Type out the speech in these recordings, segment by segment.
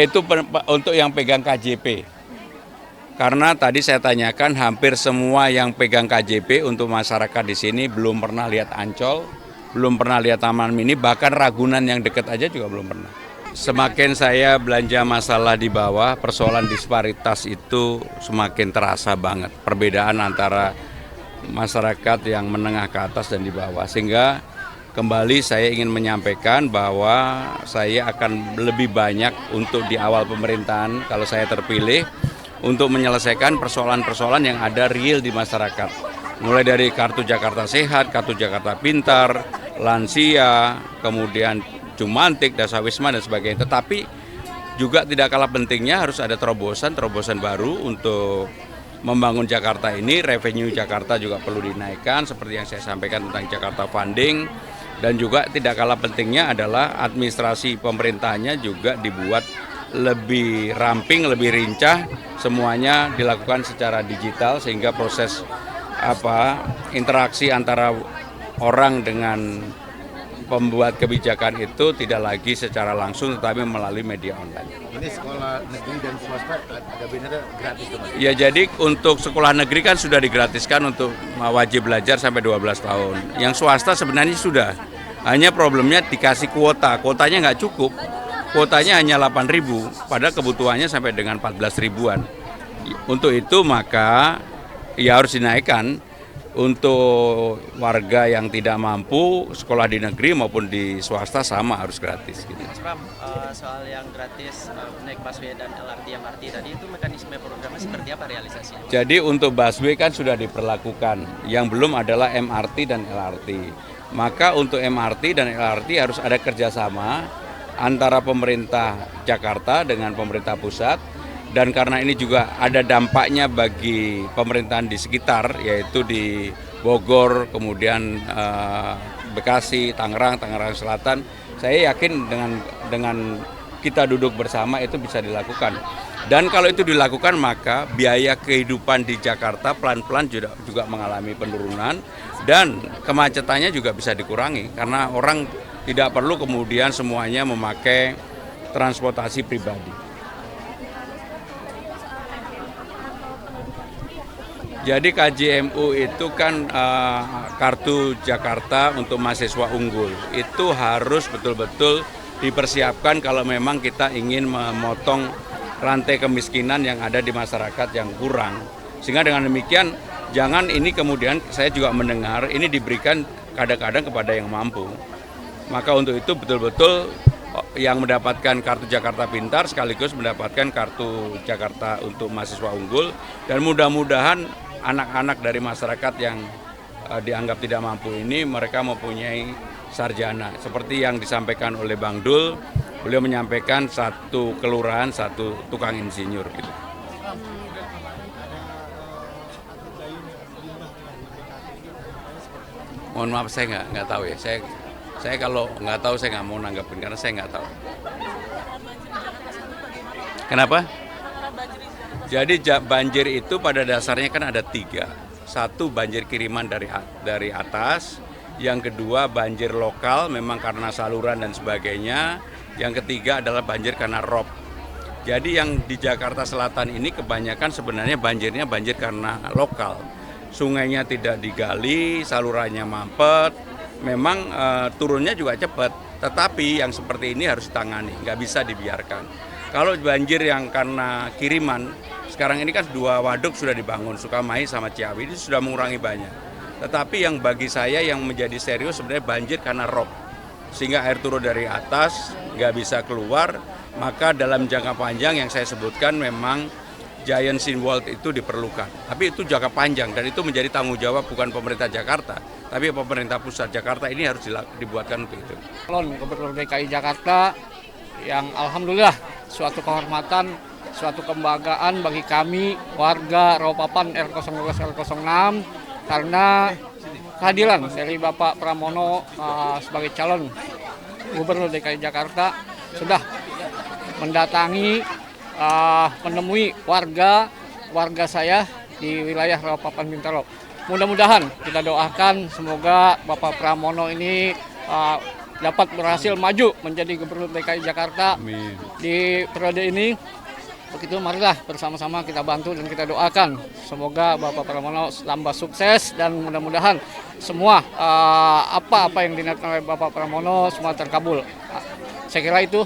Itu untuk yang pegang KJP. Karena tadi saya tanyakan hampir semua yang pegang KJP untuk masyarakat di sini belum pernah lihat Ancol, belum pernah lihat Taman Mini, bahkan Ragunan yang dekat aja juga belum pernah. Semakin saya belanja masalah di bawah, persoalan disparitas itu semakin terasa banget. Perbedaan antara masyarakat yang menengah ke atas dan di bawah. Sehingga kembali saya ingin menyampaikan bahwa saya akan lebih banyak untuk di awal pemerintahan kalau saya terpilih untuk menyelesaikan persoalan-persoalan yang ada real di masyarakat. Mulai dari kartu Jakarta Sehat, kartu Jakarta Pintar, lansia, kemudian Jumantik, Dasar Wisma dan sebagainya. Tetapi juga tidak kalah pentingnya harus ada terobosan baru untuk membangun Jakarta ini. Revenue Jakarta juga perlu dinaikkan seperti yang saya sampaikan tentang Jakarta Funding. Dan juga tidak kalah pentingnya adalah administrasi pemerintahnya juga dibuat lebih ramping, lebih rincah, semuanya dilakukan secara digital sehingga proses interaksi antara orang dengan pembuat kebijakan itu tidak lagi secara langsung tetapi melalui media online. Ini sekolah negeri dan swasta ada benernya gratis tuh Mas? Ya, jadi untuk sekolah negeri kan sudah digratiskan untuk wajib belajar sampai 12 tahun. Yang swasta sebenarnya sudah. Hanya problemnya dikasih kuotanya nggak cukup. Kuotanya hanya 8.000, padahal kebutuhannya sampai dengan 14 ribuan. Untuk itu maka ya harus dinaikkan untuk warga yang tidak mampu sekolah di negeri maupun di swasta sama harus gratis. Gitu. Mas Pram, soal yang gratis naik busway dan LRT MRT tadi itu mekanisme programnya seperti apa realisasinya? Jadi untuk busway kan sudah diperlakukan, yang belum adalah MRT dan LRT. Maka untuk MRT dan LRT harus ada kerjasama antara pemerintah Jakarta dengan pemerintah pusat, dan karena ini juga ada dampaknya bagi pemerintahan di sekitar, yaitu di Bogor, kemudian Bekasi, Tangerang Selatan, saya yakin dengan kita duduk bersama itu bisa dilakukan. Dan kalau itu dilakukan maka biaya kehidupan di Jakarta pelan-pelan juga mengalami penurunan dan kemacetannya juga bisa dikurangi karena orang tidak perlu kemudian semuanya memakai transportasi pribadi. Jadi KJMU itu kan kartu Jakarta untuk mahasiswa unggul. Itu harus betul-betul dipersiapkan kalau memang kita ingin memotong rantai kemiskinan yang ada di masyarakat yang kurang. Sehingga dengan demikian jangan ini kemudian saya juga mendengar ini diberikan kadang-kadang kepada yang mampu. Maka untuk itu betul-betul yang mendapatkan kartu Jakarta Pintar sekaligus mendapatkan kartu Jakarta untuk mahasiswa unggul dan mudah-mudahan anak-anak dari masyarakat yang dianggap tidak mampu ini mereka mempunyai sarjana. Seperti yang disampaikan oleh Bang Dul, beliau menyampaikan satu kelurahan, satu tukang insinyur gitu. Mohon maaf saya nggak tahu ya. Saya kalau nggak tahu saya nggak mau nanggapin karena saya nggak tahu. Kenapa? Jadi banjir itu pada dasarnya kan ada 3. Satu banjir kiriman dari atas, yang kedua banjir lokal memang karena saluran dan sebagainya, yang ketiga adalah banjir karena rob. Jadi yang di Jakarta Selatan ini kebanyakan sebenarnya banjirnya banjir karena lokal. Sungainya tidak digali, salurannya mampet, memang turunnya juga cepat, tetapi yang seperti ini harus ditangani, nggak bisa dibiarkan. Kalau banjir yang karena kiriman, sekarang ini kan 2 waduk sudah dibangun, Sukamai sama Ciawi, itu sudah mengurangi banyak. Tetapi yang bagi saya yang menjadi serius sebenarnya banjir karena rob, sehingga air turun dari atas, nggak bisa keluar, maka dalam jangka panjang yang saya sebutkan memang giant seawall itu diperlukan. Tapi itu jangka panjang dan itu menjadi tanggung jawab bukan pemerintah Jakarta, tapi pemerintah pusat. Jakarta ini harus dibuatkan untuk itu. Gubernur DKI Jakarta yang alhamdulillah suatu kehormatan, suatu kebanggaan bagi kami warga Rawapapan R012 R06 karena kehadiran dari Bapak Pramono sebagai calon Gubernur DKI Jakarta sudah mendatangi menemui warga saya di wilayah Rawapapan Bintaro. Mudah-mudahan kita doakan semoga Bapak Pramono ini dapat berhasil maju menjadi Gubernur DKI Jakarta di periode ini. Begitu, marilah bersama-sama kita bantu dan kita doakan semoga Bapak Pramono tambah sukses dan mudah-mudahan semua apa-apa yang diniatkan oleh Bapak Pramono semua terkabul. Saya kira itu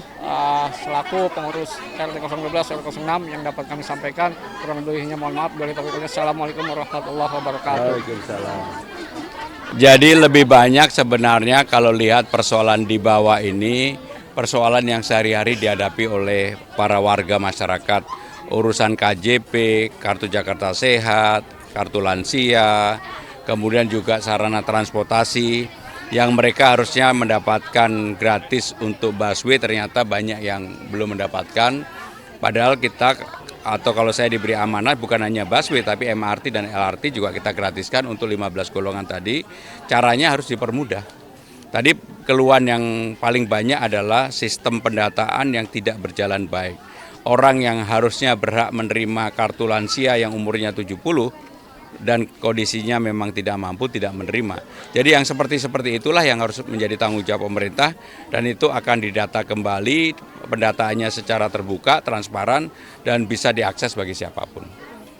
selaku pengurus RT 012 RT 06 yang dapat kami sampaikan. Kurang lebihnya mohon maaf. Assalamualaikum warahmatullahi wabarakatuh. Waalaikumsalam. Jadi lebih banyak sebenarnya kalau lihat persoalan di bawah ini, persoalan yang sehari-hari dihadapi oleh para warga masyarakat, urusan KJP, Kartu Jakarta Sehat, Kartu Lansia, kemudian juga sarana transportasi yang mereka harusnya mendapatkan gratis untuk busway, ternyata banyak yang belum mendapatkan. Padahal kita, atau kalau saya diberi amanah, bukan hanya busway tapi MRT dan LRT juga kita gratiskan untuk 15 golongan tadi. Caranya harus dipermudah. Tadi keluhan yang paling banyak adalah sistem pendataan yang tidak berjalan baik. Orang yang harusnya berhak menerima kartu lansia yang umurnya 70 dan kondisinya memang tidak mampu, tidak menerima. Jadi yang seperti itulah yang harus menjadi tanggung jawab pemerintah, dan itu akan didata kembali, pendataannya secara terbuka, transparan, dan bisa diakses bagi siapapun.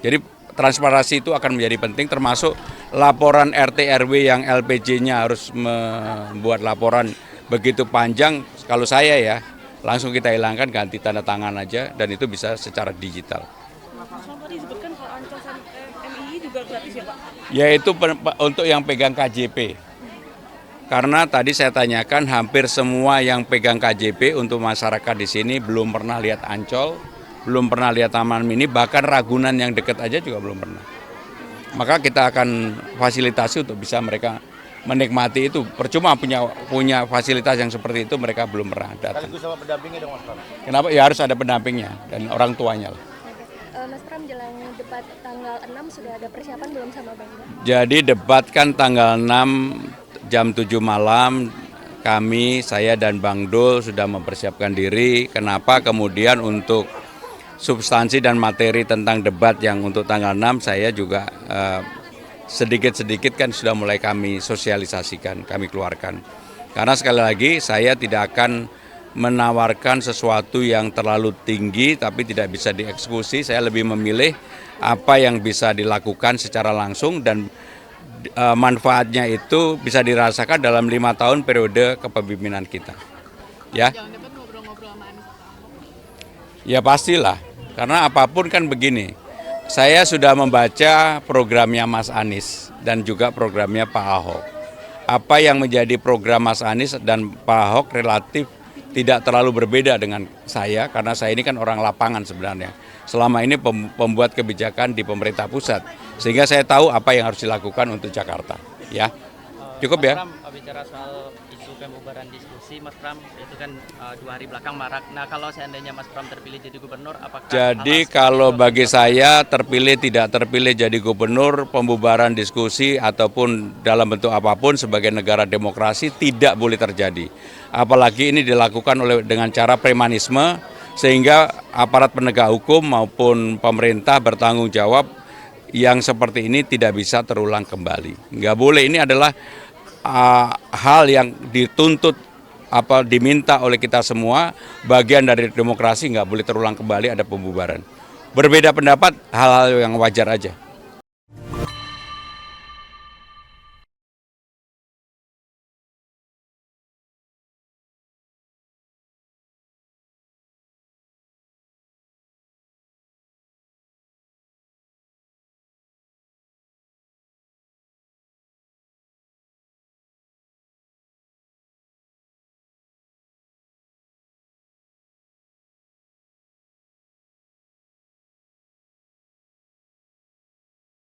Jadi transparansi itu akan menjadi penting, termasuk laporan RT RW yang LPJ-nya harus membuat laporan begitu panjang. Kalau saya ya, langsung kita hilangkan, ganti tanda tangan aja, dan itu bisa secara digital. Tadi disebutkan kalau Ancol MII juga gratis ya Pak? Yaitu untuk yang pegang KJP. Karena tadi saya tanyakan hampir semua yang pegang KJP untuk masyarakat di sini belum pernah lihat Ancol, belum pernah lihat Taman Mini, bahkan Ragunan yang dekat aja juga belum pernah. Maka kita akan fasilitasi untuk bisa mereka menikmati itu. Percuma punya fasilitas yang seperti itu, mereka belum pernah datang. Sekaligus sama pendampingnya dong Mas Pram. Kenapa? Ya harus ada pendampingnya dan orang tuanya lah. Mas Pram, jelang debat tanggal 6 sudah ada persiapan belum sama Bang? Jadi debat kan tanggal 6 jam 7 malam, saya dan Bang Dul sudah mempersiapkan diri. Kenapa kemudian untuk substansi dan materi tentang debat yang untuk tanggal 6 saya juga sedikit-sedikit kan sudah mulai kami sosialisasikan, kami keluarkan. Karena sekali lagi saya tidak akan menawarkan sesuatu yang terlalu tinggi tapi tidak bisa dieksekusi. Saya lebih memilih apa yang bisa dilakukan secara langsung dan manfaatnya itu bisa dirasakan dalam 5 tahun periode kepemimpinan kita. Ya. Ya pastilah, karena apapun kan begini. Saya sudah membaca programnya Mas Anies dan juga programnya Pak Ahok. Apa yang menjadi program Mas Anies dan Pak Ahok relatif tidak terlalu berbeda dengan saya, karena saya ini kan orang lapangan sebenarnya. Selama ini pembuat kebijakan di pemerintah pusat, sehingga saya tahu apa yang harus dilakukan untuk Jakarta. Ya, cukup ya. Mas Pram, bicara soal isu pembubaran diskusi, Mas Pram, itu kan 2 hari belakang marak. Nah, kalau seandainya Mas Pram terpilih jadi gubernur, apakah? Jadi kalau bagi saya terpilih tidak terpilih jadi gubernur, pembubaran diskusi ataupun dalam bentuk apapun sebagai negara demokrasi tidak boleh terjadi. Apalagi ini dilakukan dengan cara premanisme, sehingga aparat penegak hukum maupun pemerintah bertanggung jawab yang seperti ini tidak bisa terulang kembali. Nggak boleh, ini adalah hal yang dituntut, diminta oleh kita semua, bagian dari demokrasi, nggak boleh terulang kembali ada pembubaran. Berbeda pendapat, hal-hal yang wajar aja.